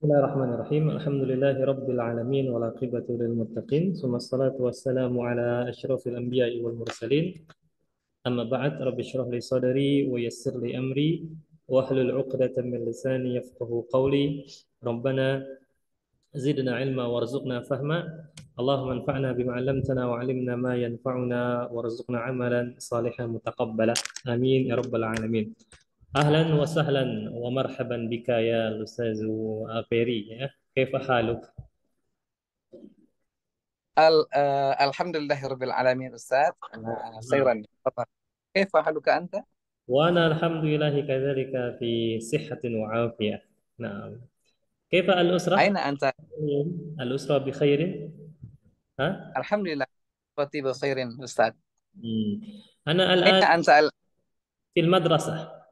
Bismillahirrahmanirrahim. Alhamdulillahi rabbil alamin wal aqibatu lil muttaqin. Tsumma salatu wassalamu ala asyrafil anbiya'i wal mursalin. Amma ba'd, rabbi shrah li sadri wa yassir li amri wa hlul 'uqdatam min lisani yafqahu qawli. Rabbana zidna ilma warzuqna fahma. Allahumma anfa'na bima 'allamtana wa 'allimna ma yanfa'una warzuqna 'amalan salihan mutaqabbala. Amin ya rabbal alamin. Ahlan wa sahlan wa marhaban bika ya Ustazu Aferi ya. Kaifa haluk? Alhamdulillahirabbil alamin Ustaz. Ana khairan. كيف حالك أنت؟ Wa ana alhamdulillahi kadzalika fi sihhatin wa afiyah. Naam. Kaifa al-usrah? أين أنت؟ Al-usrah bi khairin? Ha? Alhamdulillah. Roti بخير Ustaz. Hmm. Ana أين al-an أنت fil madrasah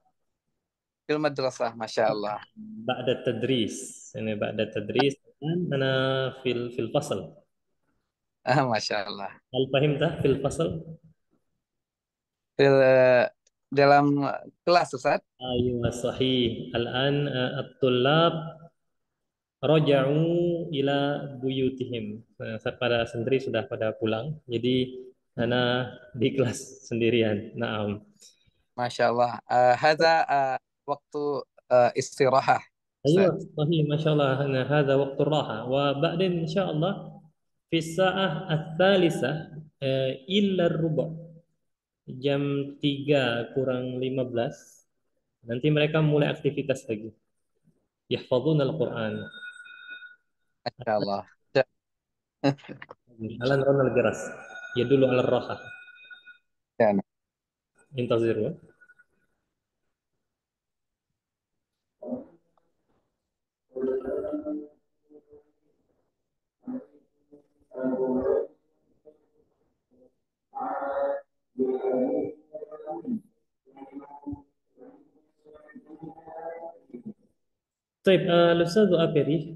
في المدرسة؟ ما شاء الله. ba'da tadris. Ini ba'da tadris dan ana fil fasl. ما شاء الله. Hal fahimta fil fasl? Di dalam kelas Ustaz. Aywa sahih. Al-an at-tullab roja'u ila buyutihim. Para santri sudah pada pulang. Jadi Ana di kelas sendirian. Naam. ما شاء الله. هذا وقت استراحة Aywa, Ustaz. sahih, Masya Allah. Nah, hadha waktu raha. Wa ba'din insyaAllah fi sa'ah ats-tsalisah illa rubu' jam 3 kurang 15 nanti mereka mulai aktivitas lagi. Yahfazun al-Quran. ما شاء الله. Alan ronal geras. Ya dulu ala raha. يعني. Intaziru. Baik, Ustaz Aperi,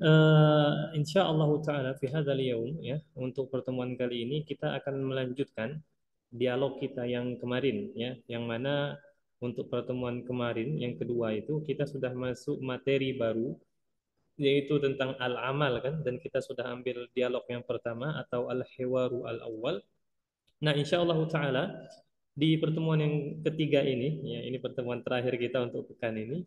insyaallah taala fi hadzal yaum ya, untuk pertemuan kali ini kita akan melanjutkan dialog kita yang kemarin ya, yang mana untuk pertemuan kemarin yang kedua itu kita sudah masuk materi baru yaitu tentang al-amal kan, dan kita sudah ambil dialog yang pertama atau al-hiwaru al-awwal. Nah, insyaallah taala di pertemuan yang ketiga ini ya, ini pertemuan terakhir kita untuk pekan ini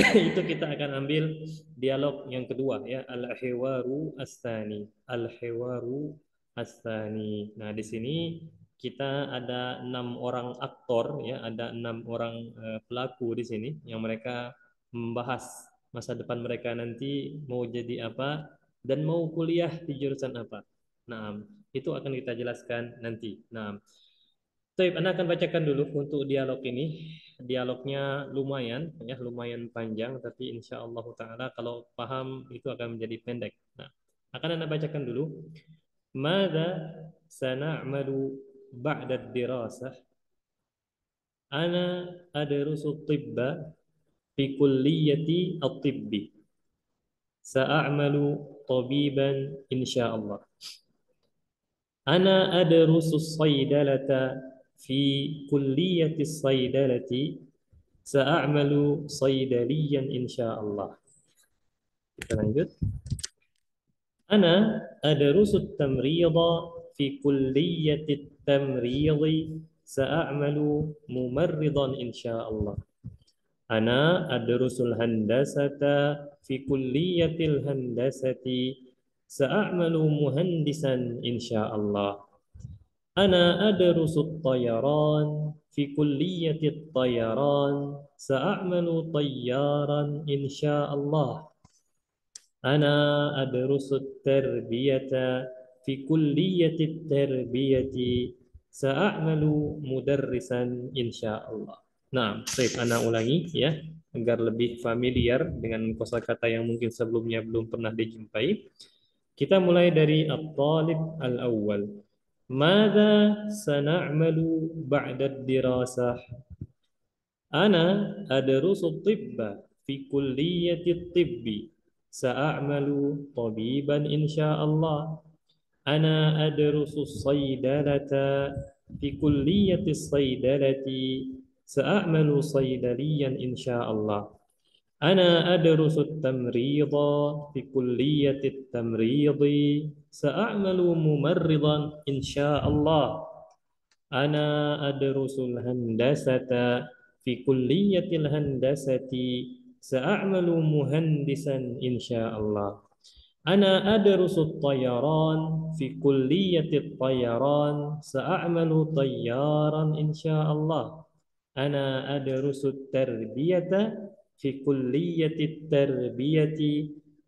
itu kita akan ambil dialog yang kedua ya, al-hiwaru astani, al-hiwaru astani. Nah, di sini kita ada 6 orang aktor ya, ada 6 orang pelaku di sini yang mereka membahas masa depan mereka nanti mau jadi apa dan mau kuliah di jurusan apa. Nah, itu akan kita jelaskan nanti. Nah, Baik, Anda akan bacakan dulu untuk dialog ini. Dialognya lumayan, ya, lumayan panjang, tapi insya Allah Taala kalau paham itu akan menjadi pendek. Nah, akan Anda bacakan dulu. Mada sana'malu ba'da dirasah? Ana adrusu tibba fi kulliyati at-tibbi. Sa'amalu tabiban insya Allah. Ana adrusu saydalata fi kulliyati saydalati sa'amalu saydaliyan insyaallah. Kita lanjut. Ana adrusu tamrida fi kulliyati tamridi sa'amalu mumarridan insyaallah. Ana adrusul handasata fi kulliyatil handasati sa'amalu muhandisan insyaallah. Ana adrusu at-tayaran fi kulliyati at-tayaran sa'amalu tayyaran insyaallah. Ana adrusu at-tarbiyata fi kulliyati at-tarbiyati sa'amalu mudarrisan insyaallah. Nah, baik, ana ulangi ya agar lebih familiar dengan kosakata yang mungkin sebelumnya belum pernah dijumpai. Kita mulai dari at-talib al-awwal. Mada sana'malu ba'da dirasah? Ana adrusu tibba fi kulliyati tibbi. Sa'amalu tabiban insyaallah. Ana adrusu saydalata fi kulliyati saydalati. Sa'amalu saydaliyan insyaallah. Ana adrusu tamrida fi kulliyati tamridi sa'amalu mumarridan insyaallah. Ana adrusul handasata fi kulliyatil handasati sa'amalu muhandisan insyaallah. Ana adrusu tayyaran fi kulliyati tayyaran sa'amalu tayyaran insyaallah. Ana adrusu tarbiyata fi kulliyati tarbiyati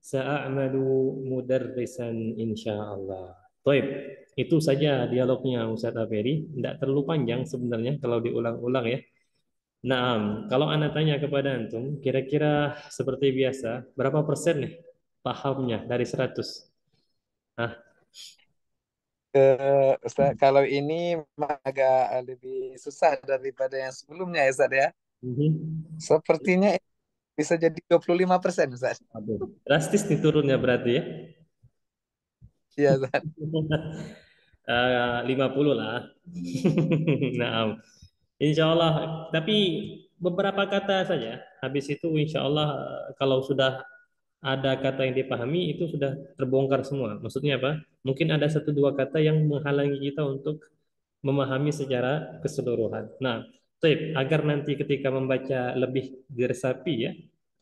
sa'amalu mudarrisan insyaallah. Baik, itu saja dialognya Ustaz Aferi. Tidak terlalu panjang sebenarnya kalau diulang-ulang ya. Nah, kalau Anda tanya kepada Antum, kira-kira seperti biasa, berapa persen nih pahamnya dari 100? Ah, Ustaz, kalau ini agak lebih susah daripada yang sebelumnya ya Ustaz ya. mhm. Sepertinya bisa jadi 25% Ustaz. Aduh, drastis nih turunnya berarti ya. Iya Ustaz. 50 lah. Nah, insya Allah. Tapi beberapa kata saja. Habis itu insya Allah kalau sudah ada kata yang dipahami itu sudah terbongkar semua. Maksudnya apa? Mungkin ada satu dua kata yang menghalangi kita untuk memahami secara keseluruhan. Nah, agar nanti ketika membaca lebih diresapi ya,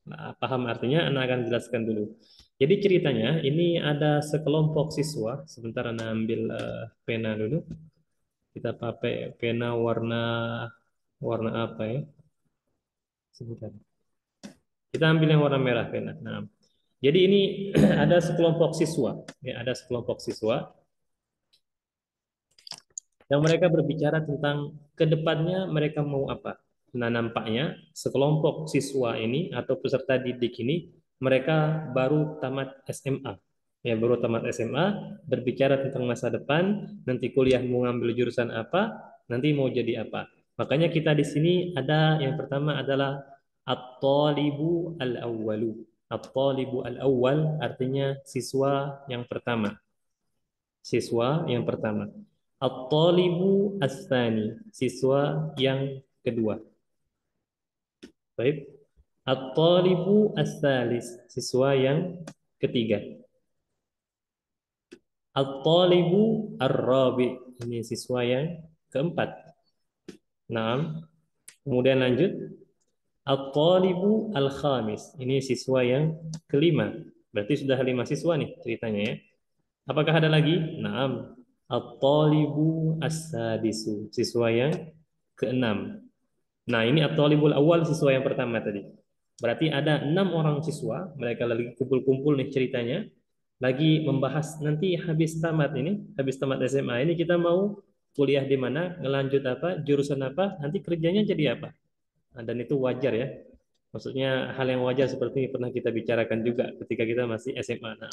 nah, paham artinya, Anda akan jelaskan dulu. Jadi ceritanya ini ada sekelompok siswa. Sebentar Anda ambil pena dulu. Kita pakai pena warna warna apa ya? Sebentar. Kita ambil yang warna merah pena. Nah, jadi ini ada sekelompok siswa, ya ada sekelompok siswa yang mereka berbicara tentang ke depannya mereka mau apa. Nah, nampaknya sekelompok siswa ini atau peserta didik ini mereka baru tamat SMA. Ya, baru tamat SMA, berbicara tentang masa depan, nanti kuliah mau ngambil jurusan apa, nanti mau jadi apa. Makanya kita di sini ada yang pertama adalah at-talibu al-awwalu. At-talibu al-awwal artinya siswa yang pertama. Siswa yang pertama. At-talibu as-tsani, siswa yang kedua. Baik. At-talibu as-tsalis, siswa yang ketiga. At-talibu ar-rabi, ini siswa yang keempat. Nah, kemudian lanjut. At-talibu al-khamis, ini siswa yang kelima. Berarti sudah 5 siswa nih ceritanya ya. Apakah ada lagi? Naam. At-talibu as-sadisu, siswa yang keenam. Nah, ini at-talibul awal, siswa yang pertama tadi. Berarti ada 6 orang siswa, mereka lagi kumpul-kumpul nih ceritanya, lagi membahas nanti habis tamat ini, habis tamat SMA ini kita mau kuliah di mana, ngelanjut apa, jurusan apa, nanti kerjanya jadi apa. Nah, dan itu wajar ya. Maksudnya hal yang wajar seperti ini pernah kita bicarakan juga ketika kita masih SMA. Nah,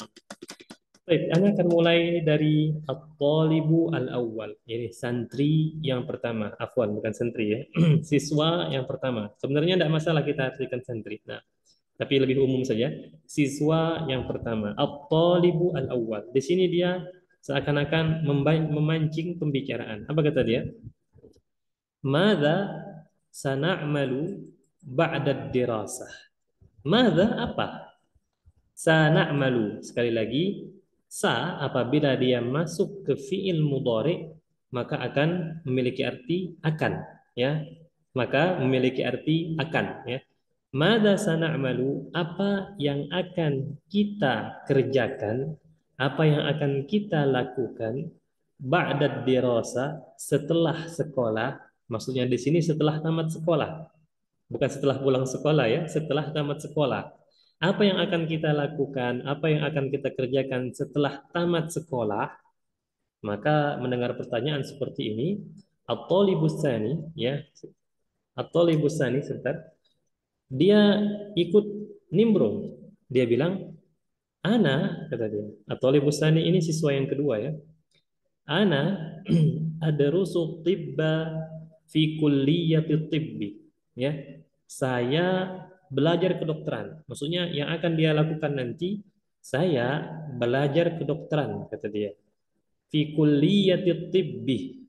baik, Anda akan mulai dari at-talibu al-awwal, ini santri yang pertama. Afwan, bukan santri ya. Siswa yang pertama. Sebenarnya tidak masalah kita artikan santri. Nah, tapi lebih umum saja. Siswa yang pertama. At-talibu al-awwal. Di sini dia seakan-akan memancing pembicaraan. Apa kata dia? Mada sana'malu ba'da dirasah. Mada apa? Sana'malu. Sekali lagi, sa apabila dia masuk ke fiil mudhari maka akan memiliki arti akan, ya. Maka memiliki arti akan, ya. Mada sana'malu, apa yang akan kita kerjakan, apa yang akan kita lakukan ba'da dirasa, setelah sekolah. Maksudnya di sini setelah tamat sekolah, bukan setelah pulang sekolah ya, setelah tamat sekolah. Apa yang akan kita lakukan, apa yang akan kita kerjakan setelah tamat sekolah? Maka mendengar pertanyaan seperti ini, at-talibus tsani, ya, at-talibus tsani, sebentar. Dia ikut nimbrung. Dia bilang, "Ana," kata dia. At-talibus tsani ini siswa yang kedua ya. "Ana adrusu tibba fi kulliyati tibbi." Ya. Saya belajar kedokteran. Maksudnya yang akan dia lakukan nanti, saya belajar kedokteran, kata dia. Fi kulliyati tibbi,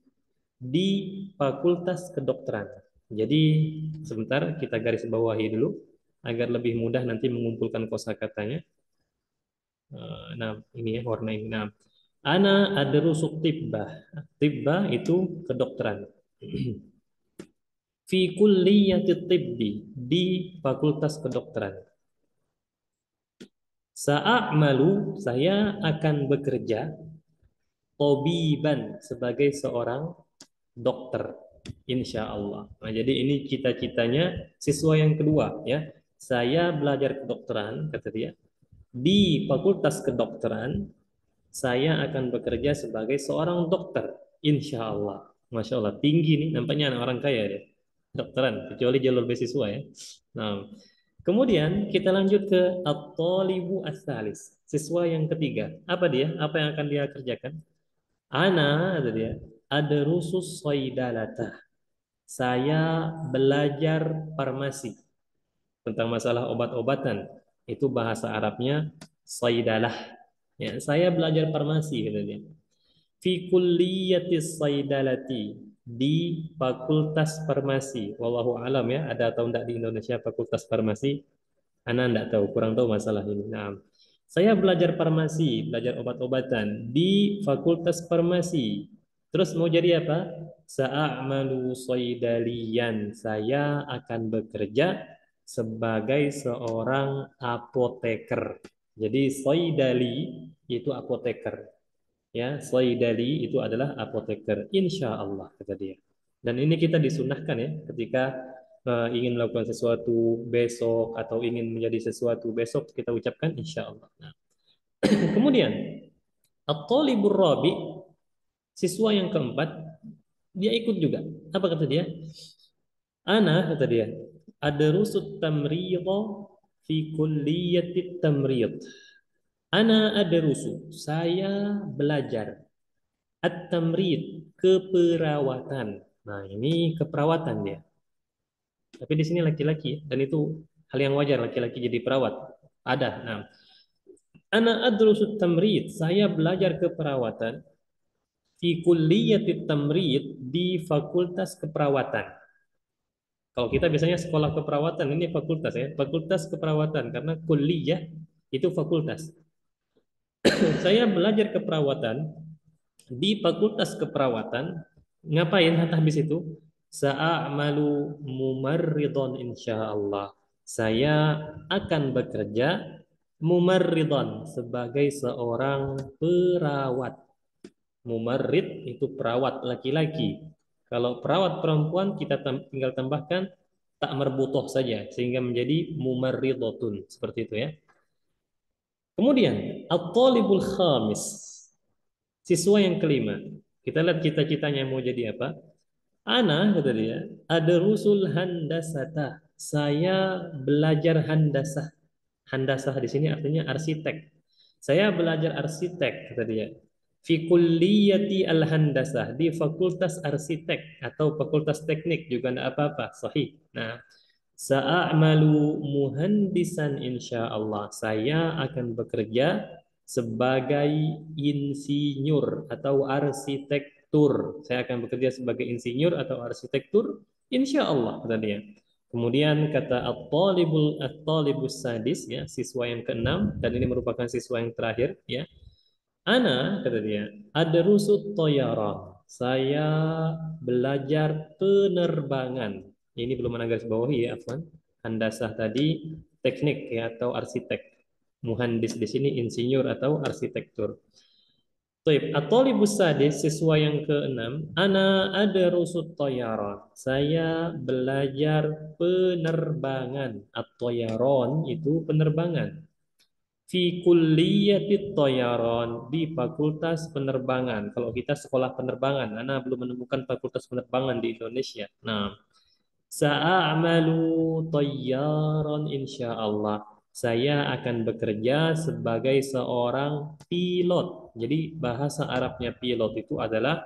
di fakultas kedokteran. Jadi sebentar kita garis bawahi dulu. agar lebih mudah nanti mengumpulkan kosakatanya. Nah, ini ya warna ini. Nah, ana adrusu tibbah. Tibbah itu kedokteran. Fi kulliyati tibbi, di fakultas kedokteran. Sa'amalu, saya akan bekerja tobiban sebagai seorang dokter, insya Allah. Nah, jadi ini cita-citanya siswa yang kedua ya. Saya belajar kedokteran, kata dia. Di fakultas kedokteran, saya akan bekerja sebagai seorang dokter, insya Allah. Masya Allah, tinggi nih, nampaknya anak orang kaya deh. Dokteran, kecuali jalur beasiswa ya. Nah, kemudian kita lanjut ke at-talibu as-salis, siswa yang ketiga. Apa dia? Apa yang akan dia kerjakan? Ana, kata dia, ada rusus soidalata. Saya belajar farmasi tentang masalah obat-obatan. Itu bahasa Arabnya soidalah. Ya, saya belajar farmasi, kata dia. Fi kulliyatis saidalati, di fakultas farmasi. Wallahu alam ya, ada atau enggak di Indonesia fakultas farmasi? Ana enggak tahu, kurang tahu masalah ini. Nah, saya belajar farmasi, belajar obat-obatan di fakultas farmasi. Terus mau jadi apa? Sa'amalu soidalian. Saya akan bekerja sebagai seorang apoteker. Jadi soidali itu apoteker. Ya, soidali itu adalah apoteker. Insya Allah, kata dia. Dan ini kita disunahkan ya, ketika ingin melakukan sesuatu besok atau ingin menjadi sesuatu besok, kita ucapkan insya Allah. Nah, kemudian at-talibur rabi, siswa yang keempat, dia ikut juga. Apa kata dia? Ana, kata dia, ada rusut tamriyah fi kulliyatit tamriyah. Ana ada rusuh. Saya belajar at-tamrid, keperawatan. Nah, ini keperawatan dia. Tapi di sini laki-laki dan itu hal yang wajar laki-laki jadi perawat. Ada. Nah, ana adrusut tamrid, saya belajar keperawatan fi kulliyatit tamrid, di fakultas keperawatan. Kalau kita biasanya sekolah keperawatan, ini fakultas ya, fakultas keperawatan karena kuliah itu fakultas. Saya belajar keperawatan di fakultas keperawatan. Ngapain habis itu? Sa'amalu mumarridon insyaallah. Saya akan bekerja mumarridon sebagai seorang perawat. Mumarrid itu perawat laki-laki. Kalau perawat perempuan kita tinggal tambahkan tak merbutoh saja sehingga menjadi mumarridotun seperti itu ya. Kemudian at-talibul khamis, siswa yang kelima. Kita lihat cita-citanya mau jadi apa? Ana, kata dia, ada rusul handasata. Saya belajar handasah. Handasah di sini artinya arsitek. Saya belajar arsitek, kata dia. Fi kulliyati al-handasah, di fakultas arsitek atau fakultas teknik juga tidak apa-apa, sahih. Nah, sa'amalu muhandisan insyaallah. Saya akan bekerja sebagai insinyur atau arsitektur. Saya akan bekerja sebagai insinyur atau arsitektur insyaallah, kata dia. Kemudian kata at-talibus sadis ya, siswa yang keenam dan ini merupakan siswa yang terakhir ya. Ana, kata dia, ada rusut toyara. Saya belajar penerbangan. Ini belum ada garis bawahi ya, Afwan. Handasah tadi teknik ya atau arsitek. Muhandis di sini insinyur atau arsitektur. Taib, at-talibus sadis, siswa yang keenam, ana ada rusut toyara. Saya belajar penerbangan. At-toyaron itu penerbangan. Fi kulliyatit toyaron, di fakultas penerbangan. Kalau kita sekolah penerbangan, ana belum menemukan fakultas penerbangan di Indonesia. Nah, sa'amalu tayyaron insyaallah. Saya akan bekerja sebagai seorang pilot. Jadi bahasa Arabnya pilot itu adalah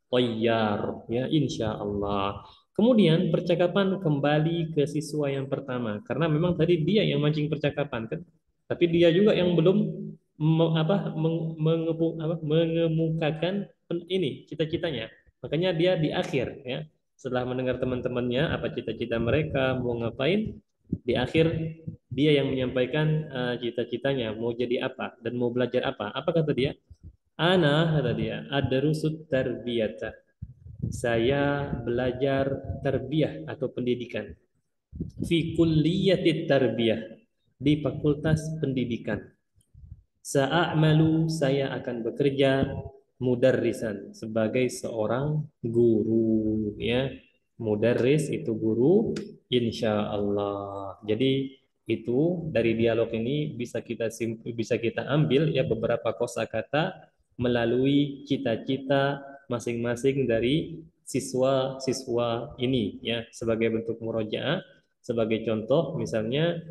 tayyar, ya insyaallah. Kemudian percakapan kembali ke siswa yang pertama karena memang tadi dia yang mancing percakapan kan. Tapi dia juga yang belum mengemukakan ini cita-citanya. Makanya dia di akhir ya. Setelah mendengar teman-temannya apa cita-cita mereka, mau ngapain, Di akhir dia yang menyampaikan cita-citanya mau jadi apa dan mau belajar apa. Apa kata dia? Ana kata dia, adrusut tarbiyata. Saya belajar tarbiyah atau pendidikan. Fi kulliyatit tarbiyah, di fakultas pendidikan. Sa'amalu, saya akan bekerja mudarrisan sebagai seorang guru ya. Mudarris itu guru insya Allah. Jadi itu dari dialog ini bisa kita ambil ya beberapa kosakata melalui cita-cita masing-masing dari siswa-siswa ini ya sebagai bentuk murojaah. Sebagai contoh misalnya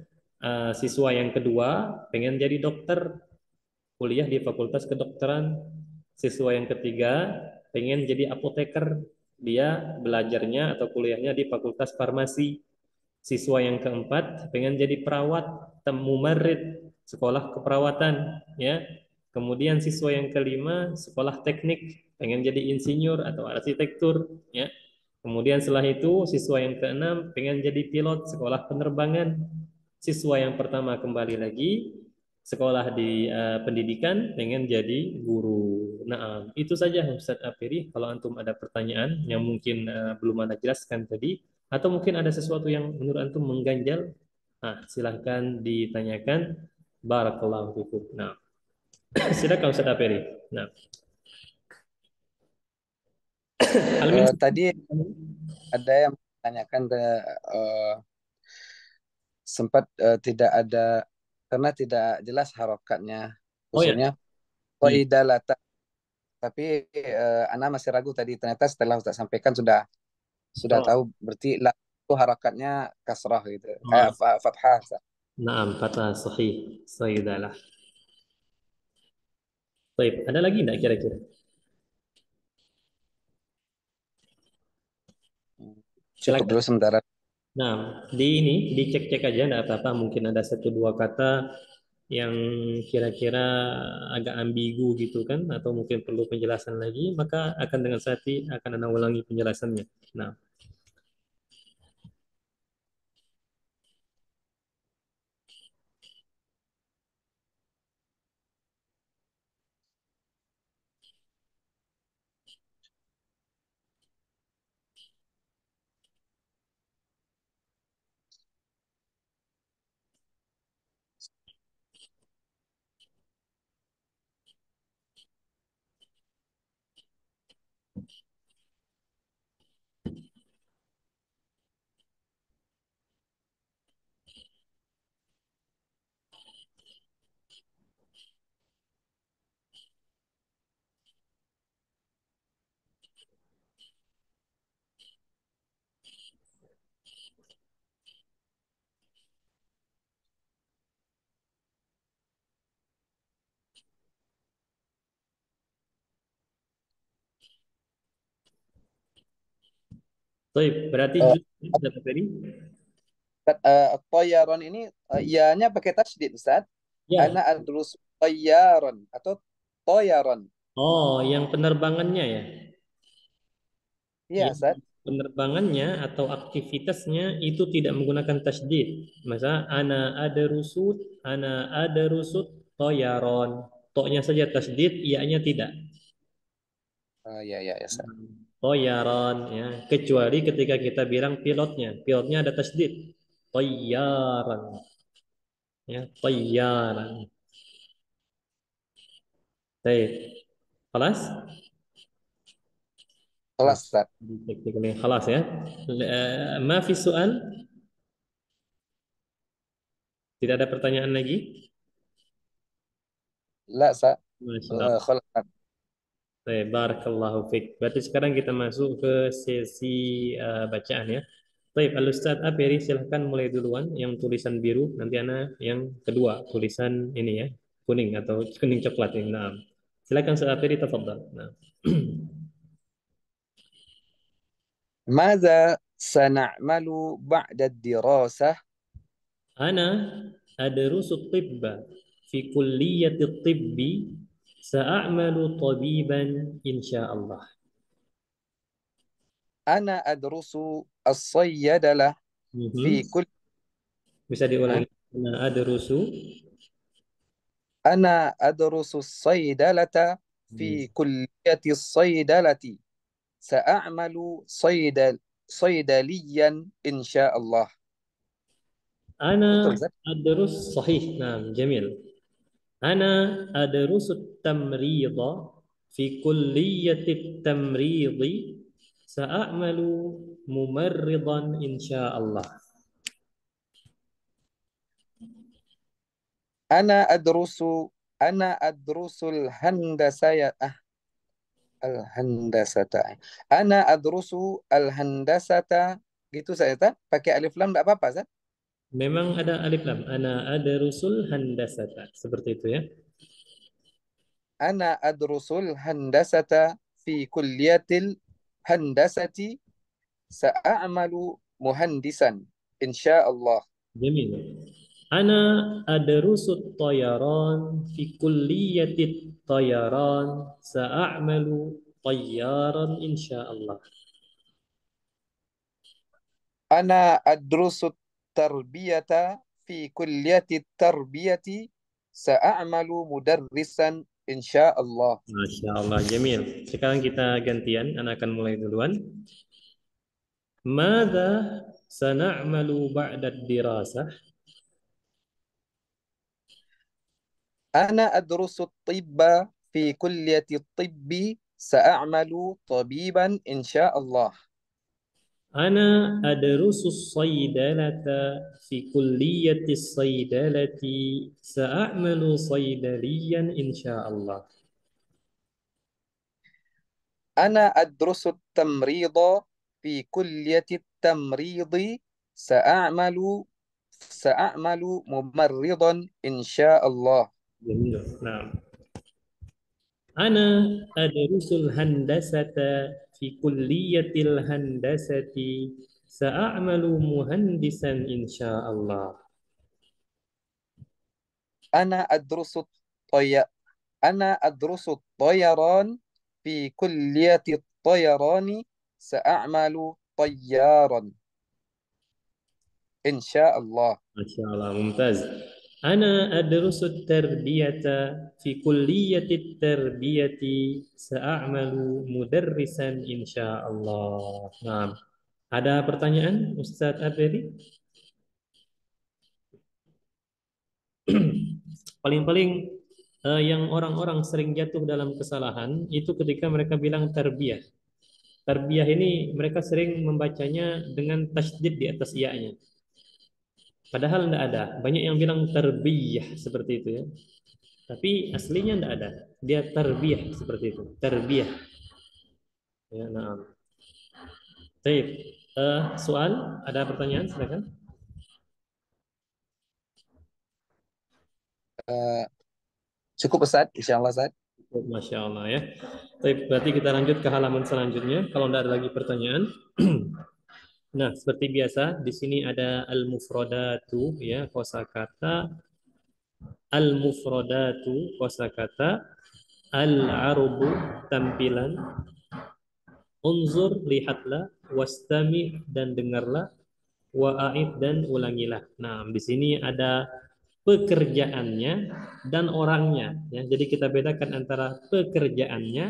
siswa yang kedua pengen jadi dokter kuliah di Fakultas Kedokteran. Siswa yang ketiga pengen jadi apoteker, dia belajarnya atau kuliahnya di Fakultas Farmasi. Siswa yang keempat pengen jadi perawat, mumarid, sekolah keperawatan, ya. Kemudian siswa yang kelima sekolah teknik, pengen jadi insinyur atau arsitektur, ya. Kemudian setelah itu siswa yang keenam pengen jadi pilot, sekolah penerbangan. Siswa yang pertama kembali lagi sekolah di pendidikan, pengen jadi guru. Nah, itu saja Ustadz Apiri. Kalau antum ada pertanyaan yang mungkin belum Anda jelaskan tadi, atau mungkin ada sesuatu yang menurut antum mengganjal, nah, silahkan ditanyakan. Barakallahu fikum. Nah, silakan Ustadz Apiri. Nah, Almin. Tadi ada yang menanyakan sempat tidak ada karena tidak jelas harokatnya Oh ya. usulnya Hmm. qaidalata, tapi Ana masih ragu tadi, ternyata setelah Ustaz sampaikan sudah Oh, tahu, berarti la itu harokatnya kasrah gitu, oh. fathah Ustaz. Naam, kata sahih. Sayyidalah. Baik, ada lagi enggak kira-kira? Cukup Silakan. dulu sementara. Nah, dicek-cek aja, enggak apa-apa. Mungkin ada satu dua kata yang kira-kira agak ambigu gitu kan, atau mungkin perlu penjelasan lagi, maka akan dengan hati akan Anda ulangi penjelasannya. Nah, baik, berarti Eh, juz dapat tadi? Toyaron ini ianya pakai tasydid Ustaz. Ya. Ana adrus toyaron atau toyaron. Oh, yang penerbangannya ya. Iya Yang Ustaz. penerbangannya atau aktivitasnya itu tidak menggunakan tasydid. Masa ana ada rusut toyaron. Toknya saja tasydid, ianya tidak. Iya iya ya Ustaz. Toyaron ya. Kecuali ketika kita bilang pilotnya. Pilotnya ada tasydid. Toyaran ya, toyaran. Baik. Kelas? Nah, Kelas Ustaz. dicek ini kelas ya. Ma fi soal? Tidak ada pertanyaan lagi? La Ustaz. Masya Allah. Khalas. Baik, barakallahu fiik. Berarti sekarang kita masuk ke sesi bacaan ya. Baik, Al-Ustaz Aperi silahkan mulai duluan yang tulisan biru, nanti Ana yang kedua, tulisan ini ya, kuning atau kuning coklat ini. Nah, silakan Ustaz Aperi tafadhal. Nah. ماذا سنعمل بعد الدراسة؟ Ana adrusu tibba fi kulliyati tibbi sa'amalu tabiban insyaallah. أنا أدرس الصيدلة في Mhm. كل Bisa Hah? diulangi. Ana adrusu. Ana adrusu saydalata Hmm. fi kulliyati saydalati. Sa'amalu saydaliyan insyaallah. Ana Betul, Ustaz? adrus sahih. Nah, jamil. Ana adrusu tamrida fi kulliyati tamridi. Sa'amalu mumarridan insyaallah. Ana adrusu ana adrusul handasaya al-handasata. Ana adrusu al-handasata. Gitu saya tak? Pakai alif lam enggak apa-apa, Ustaz? Memang ada alif lam. Ana adrusul handasata. Seperti itu ya. Ana adrusul handasata fi kulliyatil handasati. Sa'amalu muhandisan insyaallah. Jamil. Ana adrusu tayaran fi kulliyatit tayaran. Sa'amalu tayyaran insyaallah. Ana adrusu tarbiyata fi kulliyati tarbiyati. Sa'amalu mudarrisan insyaallah. Masya Allah, Jamil. Sekarang kita gantian, anak akan mulai duluan. Mada sana'malu ba'da dirasah? Ana adrusu tibba fi kulliyati tibbi. Sa'amalu tabiban insyaallah. Ana adrusu saydalata fi kulliyati saydalati. Sa'amalu saydaliyan insyaallah. Ana adrusu tamrida fi kulliyati tamridi. Sa'amalu Sa'amalu mumarridan insyaallah. Jamil. Nah, ana adrusul handasata fi kulliyatil handasati. Sa'amalu muhandisan insyaallah. Ana adrusu toya Ana adrusu tayaran fi kulliyati tayarani. Sa'amalu tayyaran insyaallah. Masya Allah, mumtaz. Ana adrusu tarbiyata fi kulliyati tarbiyati. Sa'amalu mudarrisan insyaallah. Nah, ada pertanyaan Ustadz Abedi? Paling-paling yang orang-orang sering jatuh dalam kesalahan itu ketika mereka bilang tarbiyah. Tarbiyah ini mereka sering membacanya dengan tasydid di atas iya-nya. Padahal tidak ada. Banyak yang bilang tarbiyah seperti itu ya. Tapi aslinya tidak ada. Dia tarbiyah seperti itu. Tarbiyah. Ya, nah. Baik. Soal, ada pertanyaan silakan. Eh, Cukup Ustaz, insyaallah Ustaz. Masya Allah ya. Baik, berarti kita lanjut ke halaman selanjutnya. Kalau tidak ada lagi pertanyaan. Nah, seperti biasa, di sini ada al-mufradatu ya, kosakata al-mufradatu kosakata al-arubu tampilan unzur lihatlah wastami dan dengarlah wa'aid dan ulangilah. Nah, di sini ada pekerjaannya dan orangnya ya. Jadi kita bedakan antara pekerjaannya,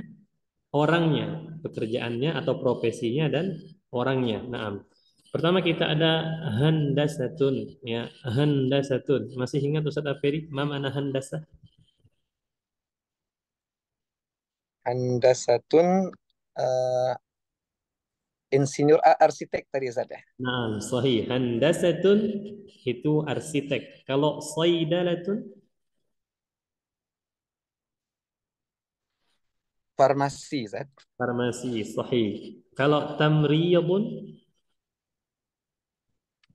orangnya, pekerjaannya atau profesinya dan orangnya. Nah, pertama kita ada handasatun ya, handasatun. Masih ingat Ustaz Aferi, ma mana handasah? Handasatun, eh, insinyur arsitek tadi Ustaz ya. Nah, sahih. Handasatun itu arsitek. Kalau saidalatun, Farmasi Ustaz. farmasi, sahih. Kalau tamriyadun,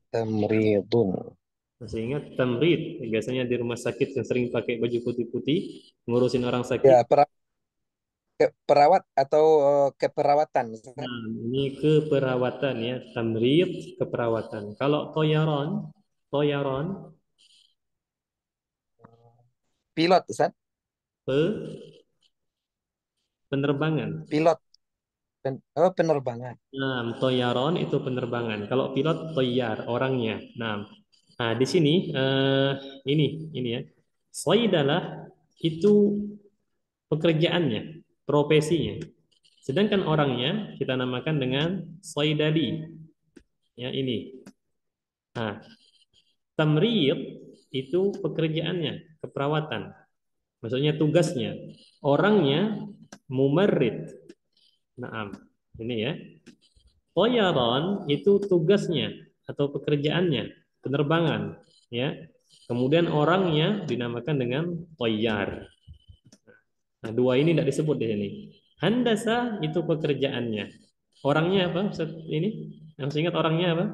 Tamridun. masih ingat tamrid? Biasanya di rumah sakit yang sering pakai baju putih-putih, ngurusin orang sakit. Ya, perawat atau keperawatan Ustaz. Nah, ini keperawatan ya, tamrid, keperawatan. Kalau toyaron, toyaron, Pilot Ustaz. penerbangan. Pilot. Penerbangan. Nah, toyaron itu penerbangan. Kalau pilot, toyar, orangnya. Nah, Nah, di sini ini ya. Soidalah itu pekerjaannya, profesinya. Sedangkan orangnya kita namakan dengan soidali. Ya, ini. Nah, tamrid itu pekerjaannya, keperawatan. Maksudnya tugasnya. Orangnya mumarrid. Naam. Ini ya. Toyaron itu tugasnya atau pekerjaannya, penerbangan, ya. Kemudian orangnya dinamakan dengan toyar. Nah, dua ini tidak disebut di sini. Handasa itu pekerjaannya. Orangnya apa? Ustaz ini? Yang ingat orangnya apa?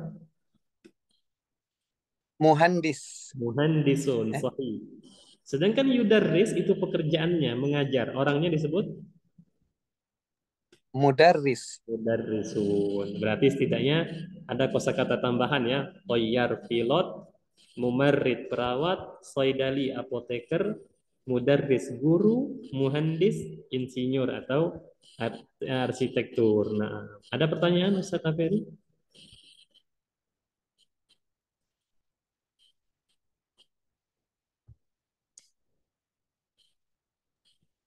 Muhandis. Muhandisun, Eh, sahih. Sedangkan yudarris itu pekerjaannya, mengajar. Orangnya disebut mudarris. mudarrisun. Berarti setidaknya ada kosakata tambahan ya. Toyar pilot, mumarrid perawat, soidali apoteker, mudarris guru, muhandis insinyur atau arsitektur. Nah, ada pertanyaan Ustaz Aferi?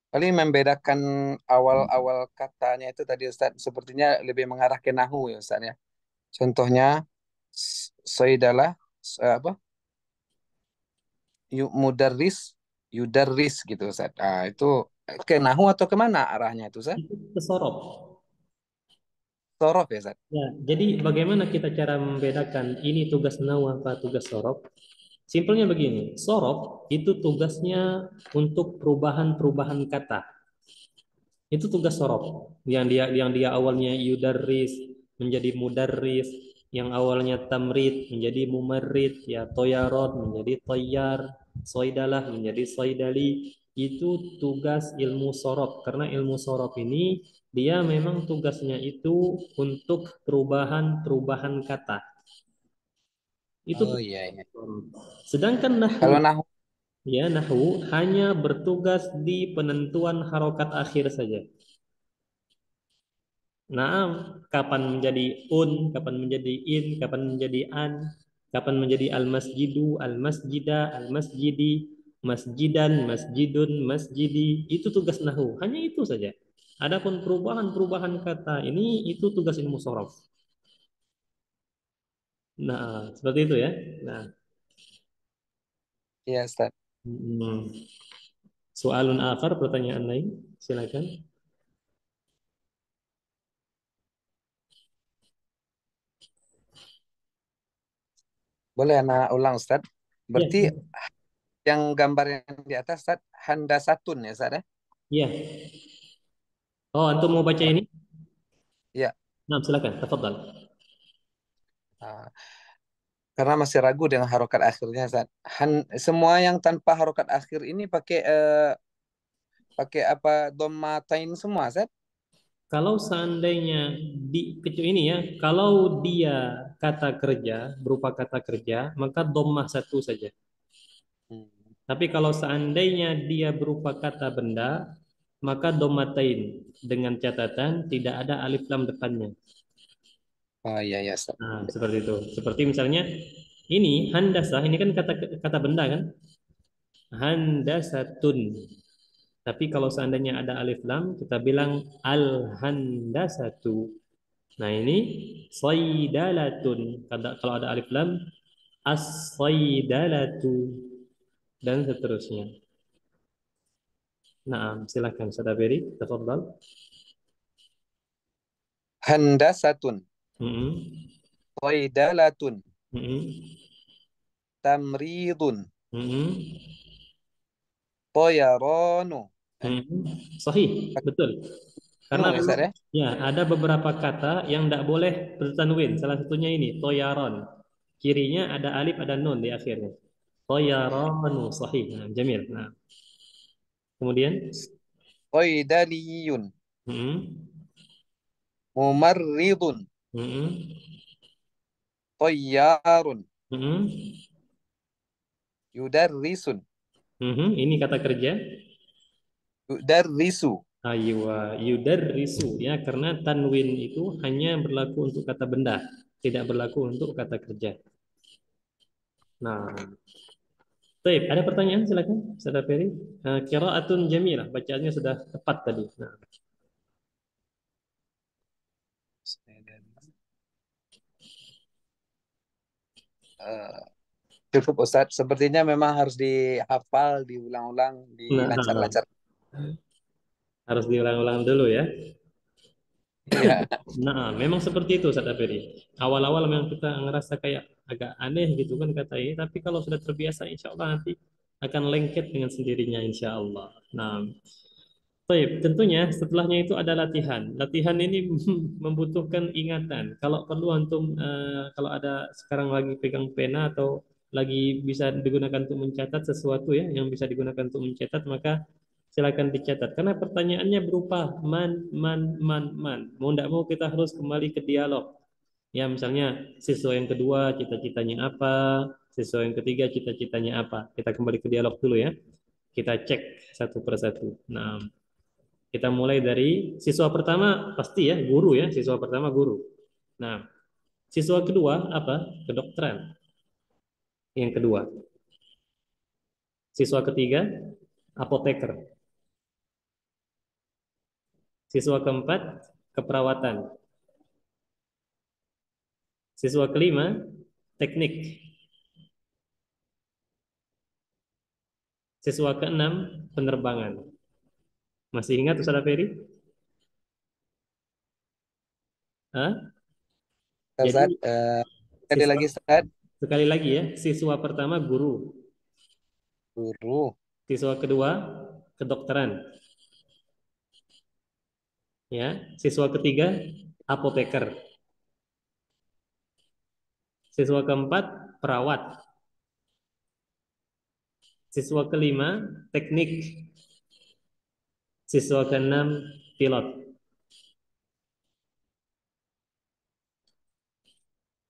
Paling membedakan awal-awal katanya itu tadi Ustaz sepertinya lebih mengarah ke nahu ya Ustaz ya. Contohnya soidalah apa? Mudarris, yudarris gitu Ustaz. Ah, itu ke nahu atau kemana arahnya itu Ustaz? Itu kesorot. Sorof ya Ustaz. Ya, jadi bagaimana kita cara membedakan ini tugas nawa apa tugas sorof? Simpelnya begini, sorof itu tugasnya untuk perubahan-perubahan kata. Itu tugas sorof. Yang dia awalnya yudarris menjadi mudarris, yang awalnya tamrid menjadi mumarrid, ya toyarot menjadi toyar, soidalah menjadi soidali. Itu tugas ilmu sorof. Karena ilmu sorof ini dia memang tugasnya itu untuk perubahan-perubahan kata. Itu Oh tugas iya iya. sorof. Sedangkan Kalau nahwu, nahu, ya nahwu hanya bertugas di penentuan harokat akhir saja. Nah, kapan menjadi kapan menjadi kapan menjadi an, kapan menjadi al-masjidu, al-masjida, al-masjidi, masjidan, masjidun, masjidi, itu tugas nahwu. Hanya itu saja. Adapun perubahan-perubahan kata ini itu tugas ilmu sorof. Nah, seperti itu ya. Nah, iya Ustaz. hmm. Soalun akhar, pertanyaan lain, silakan. Boleh anak ulang Ustaz? Ya, Berarti yang gambar yang di atas Ustaz handasatun ya Ustaz ya? ya. Oh, antum mau baca ini? Iya. Nah, silakan. Tafadhal. Ah, karena masih ragu dengan harokat akhirnya Ustaz. Semua yang tanpa harokat akhir ini pakai apa dommatain semua Ustaz? Kalau seandainya ini ya, kalau dia kata kerja berupa kata kerja, maka dhammah satu saja. Hmm. Tapi kalau seandainya dia berupa kata benda, maka dhammatain dengan catatan tidak ada alif lam depannya. Oh iya iya Ustaz. Nah, seperti itu. Seperti misalnya ini handasah, ini kan kata kata benda kan? Handasatun. Tapi kalau seandainya ada alif lam, kita bilang al handasatu. Nah, ini soidalatun. Kalau ada alif lam, as-soidalatu dan seterusnya. Nah, silakan Saudara Beri, tafadhal. Handasatun, Mm-mm. soidalatun, Mm-mm. tamridun, Mm-mm. toyaronu. Mm-mm. Sahih, betul. Karena Nu ya memang Ustaz ya? ya ada beberapa kata yang tidak boleh bertanwin. Salah satunya ini toyaron. Kirinya ada alif, ada nun di akhirnya. Toyaronu, sahih. Nah, jamil. Nah, kemudian, Soidaliyun, mm-mm. mumarridun, Mm-mm. toyarun, Mm-mm. yudarrisun, Mhm, ini kata kerja. yudarrisu. Aywa, yudarrisu ya karena tanwin itu hanya berlaku untuk kata benda, tidak berlaku untuk kata kerja. Nah, baik, ada pertanyaan silakan, Saudara Ferry. Qiraatun jamilah, bacaannya sudah tepat tadi. Nah, Eh, cukup Ustadz. Sepertinya memang harus dihafal, diulang-ulang, nah, dilancar-lancar. harus diulang-ulang dulu ya. Iya. Nah, memang seperti itu Ustaz Aferi. Awal-awal memang kita ngerasa kayak agak aneh gitu kan kata ini, tapi kalau sudah terbiasa insya Allah nanti akan lengket dengan sendirinya insya Allah. Nah, baik, tentunya setelahnya itu ada latihan. Latihan ini membutuhkan ingatan. Kalau perlu antum kalau ada sekarang lagi pegang pena atau lagi bisa digunakan untuk mencatat sesuatu ya yang bisa digunakan untuk mencatat maka silakan dicatat. Karena pertanyaannya berupa man. Mau tidak mau kita harus kembali ke dialog. Ya misalnya siswa yang kedua cita-citanya apa, siswa yang ketiga cita-citanya apa. Kita kembali ke dialog dulu ya. Kita cek satu persatu. Nah, kita mulai dari siswa pertama pasti ya guru ya, siswa pertama guru. Nah, siswa kedua apa? Kedokteran. Yang kedua. Siswa ketiga apoteker. Siswa keempat keperawatan. Siswa kelima teknik. Siswa keenam penerbangan. Masih ingat Ustaz Ferry? Hah? Ustadz, Jadi ada siswa lagi Ustadz. sekali lagi ya, siswa pertama guru, Guru. siswa kedua kedokteran, ya. Siswa ketiga apoteker, siswa keempat perawat, siswa kelima teknik, siswa keenam pilot.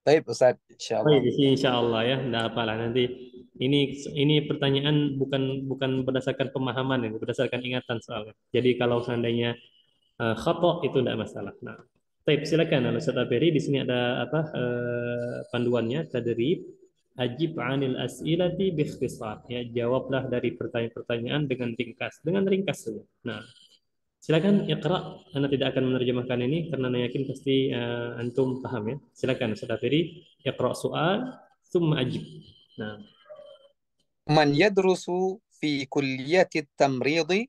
Baik Ustadz, insya Baik, Allah. di sini insya Allah ya, tidak apalah nanti ini pertanyaan bukan bukan berdasarkan pemahaman ya, berdasarkan ingatan soalnya. Jadi kalau seandainya khata itu tidak masalah. Nah, baik silakan Ustaz Aberi di sini ada apa panduannya tadrib ajib anil as'ilati biikhtisar ya jawablah dari pertanyaan-pertanyaan dengan ringkas saja. Nah, silakan Iqra. Anda tidak akan menerjemahkan ini karena Anda yakin pasti antum paham ya. Silakan Ustaz Afiri, Iqra soal, thumma ajib. Nah, Man yadrusu fi kulliyati tamridi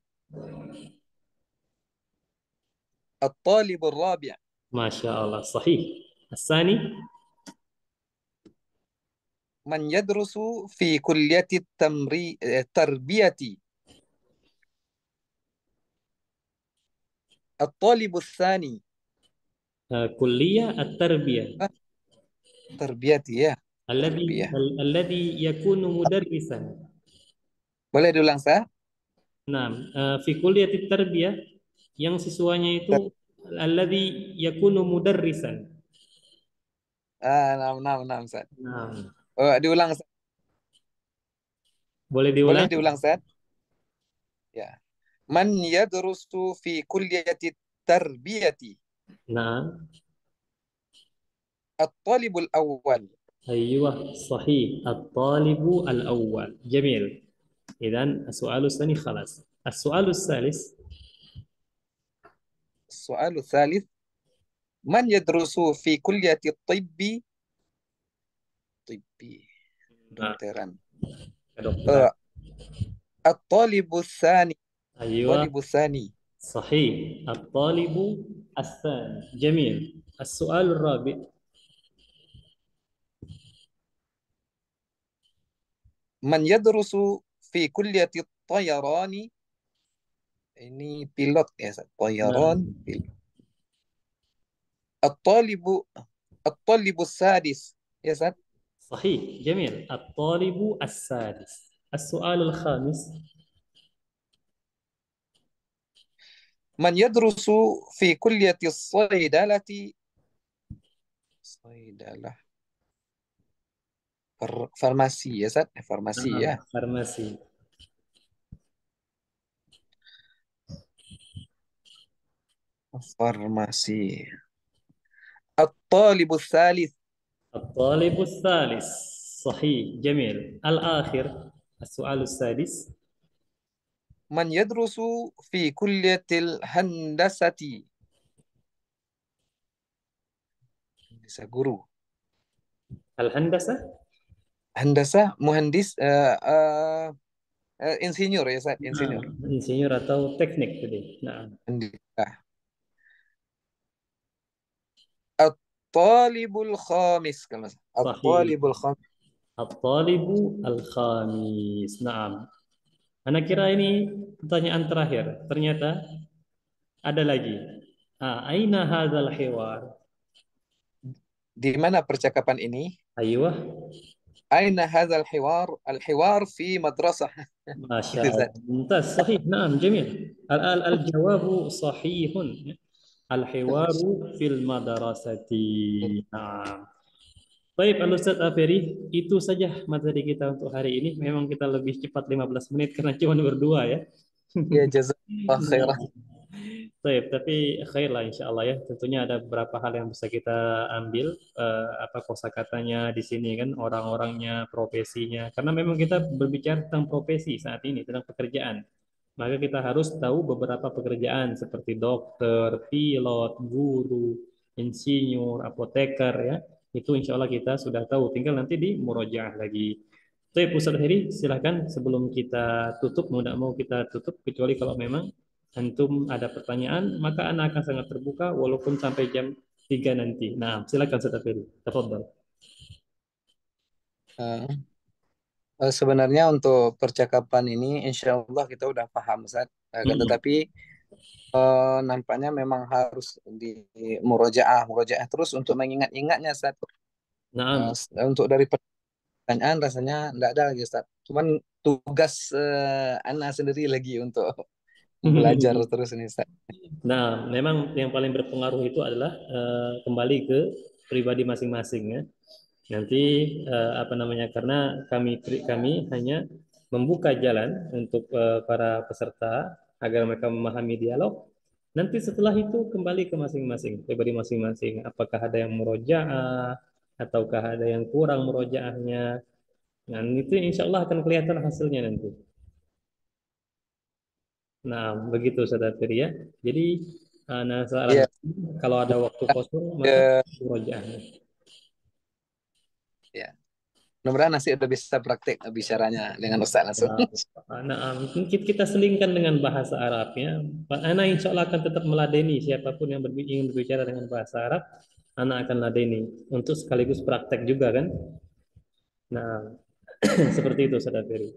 الطالب الرابع. Masya Allah, sahih. Asani, من يدرس في كلية التربية الطالب الثاني. kuliah at-tarbiyah. تربية يا Alladhi, تربية. alladhi yakunu mudarrisan. Boleh diulang saya? Nah, fi kuliatit tarbiyah yang siswanya itu alladhi yakunu mudarrisan. Nam, nam, nam, Ustaz. Nah, Oh, diulang, Ustaz. boleh Boleh diulang? diulang, Ustaz? Ya. Man yadrusu fi kulliyati tarbiyati Nah, الطالب الأول. أيوة صحيح الطالب الأول جميل إذا السؤال الثاني خلاص السؤال الثالث السؤال الثالث. من يدرس في كلية الطب. طبي. nah, دكتوران. kedokteran آه، الطالب الثاني. أيوة الطالب الثاني. صحيح الطالب الثاني جميل السؤال الرابع من يدرس في كلية الطيران. Ini pilot ya, Ustaz. نعم طيران pilot. الطالب الطالب السادس يا ساتر. صحيح جميل الطالب السادس السؤال الخامس من يدرس في كلية الصيدلة. صيدلة. فارماسي يا ساتر، فارماسي نعم يا. farmasi فارماسي. الطالب الثالث. الطالب الثالث صحيح جميل. الآخر السؤال السادس. من يدرس في كلية الهندسة. Bisa guru. الهندسة. Handasa, muhandis, insinyur ya, Ustaz, Nah, insinyur. insinyur atau teknik tadi. Nah, Handika. At-talibul khamis kalau nggak salah. sahih. At-talibul khamis. At-talibu al-khamis. Naam. Anak kira ini pertanyaan terakhir. Ternyata ada lagi. Aina hadzal hiwar? Di mana percakapan ini? Aywa. Aina hadzal hiwar? Al-hiwar fi madrasah. ما Itu شاء Ustaz. الله ممتاز صحيح نعم جميل الجواب صحيح الحوار في المدرسة نعم baik Al-Ustaz Aferi itu saja materi kita untuk hari ini memang kita lebih cepat 15 menit karena cuma berdua ya. Ya, jazakallah Nah, khairan. baik, tapi khair lah insya Allah ya. Tentunya ada beberapa hal yang bisa kita ambil apa kosakatanya di sini kan orang-orangnya, profesinya. Karena memang kita berbicara tentang profesi saat ini, tentang pekerjaan. Maka kita harus tahu beberapa pekerjaan seperti dokter, pilot, guru, insinyur, apoteker ya. Itu insya Allah kita sudah tahu. Tinggal nanti di murojaah lagi. Tapi Ustaz Heri, silahkan sebelum kita tutup, mau tidak mau kita tutup, kecuali kalau memang antum ada pertanyaan, maka anak akan sangat terbuka walaupun sampai jam 3 nanti. Nah, silakan Ustaz Heri. Tafadhal. Eh, Sebenarnya untuk percakapan ini, insya Allah kita udah paham, Ustaz. Hmm. Tetapi nampaknya memang harus di murojaah, murojaah terus untuk mengingat-ingatnya, Ustaz. Nah, Untuk dari pertanyaan rasanya enggak ada lagi, Ustaz. Cuman tugas Ana sendiri lagi untuk belajar terus ini, Ustaz. Nah, memang yang paling berpengaruh itu adalah kembali ke pribadi masing-masing ya. Nanti apa namanya? Karena kami hanya membuka jalan untuk para peserta agar mereka memahami dialog. Nanti setelah itu kembali ke masing-masing pribadi masing-masing. Apakah ada yang murojaah ataukah ada yang kurang murojaahnya? Nah, itu insya Allah akan kelihatan hasilnya nanti. Nah, begitu Saudara Ferry ya. Jadi, nah saran Iya, kalau ada waktu kosong maka ya, murojaahnya. ya. Mudah-mudahan nanti udah bisa praktek bicaranya dengan Ustaz langsung. Nah, mungkin kita selingkan dengan bahasa Arabnya. Anak insya Allah akan tetap meladeni siapapun yang ingin berbicara dengan bahasa Arab. Anak akan ladeni untuk sekaligus praktek juga kan. Nah, seperti itu Saudara Ferry.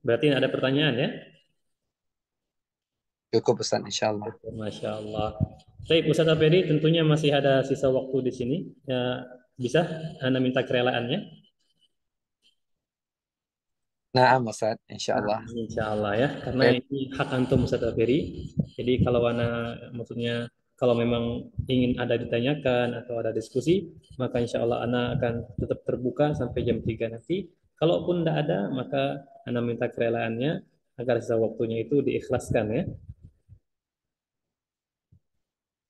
Berarti ada pertanyaan ya? Cukup Ustaz, insya Allah. Masya Allah. Baik, Ustaz Ferry, tentunya masih ada sisa waktu di sini. Ya, bisa Anda minta kerelaannya? Nah, Ustaz, insya Nah, Allah. insya Allah ya, karena Ya, ini hak antum Ustaz Ferry. Jadi kalau maksudnya kalau memang ingin ada ditanyakan atau ada diskusi, maka insya Allah Ana akan tetap terbuka sampai jam 3 nanti. Kalaupun tidak ada, maka Ana minta kerelaannya agar sisa waktunya itu diikhlaskan ya.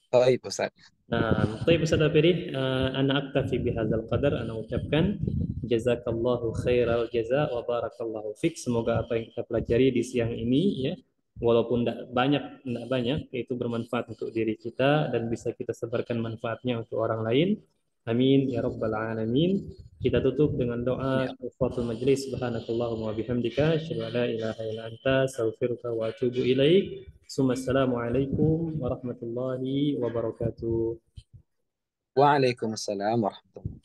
baik Ustaz. Nah, baik Ustaz Afiri, ana aktafi bihadzal qadar, ana ucapkan jazakallahu khairal jaza wa barakallahu fik. Semoga apa yang kita pelajari di siang ini ya, walaupun tidak banyak, itu bermanfaat untuk diri kita dan bisa kita sebarkan manfaatnya untuk orang lain. Amin ya rabbal alamin. Kita tutup dengan doa Ya. kafaratul majlis. Subhanakallahumma wa bihamdika asyhadu an la ilaha illa anta astaghfiruka wa atubu ilaik. Assalamualaikum warahmatullahi wabarakatuh. Waalaikumsalam warahmatullahi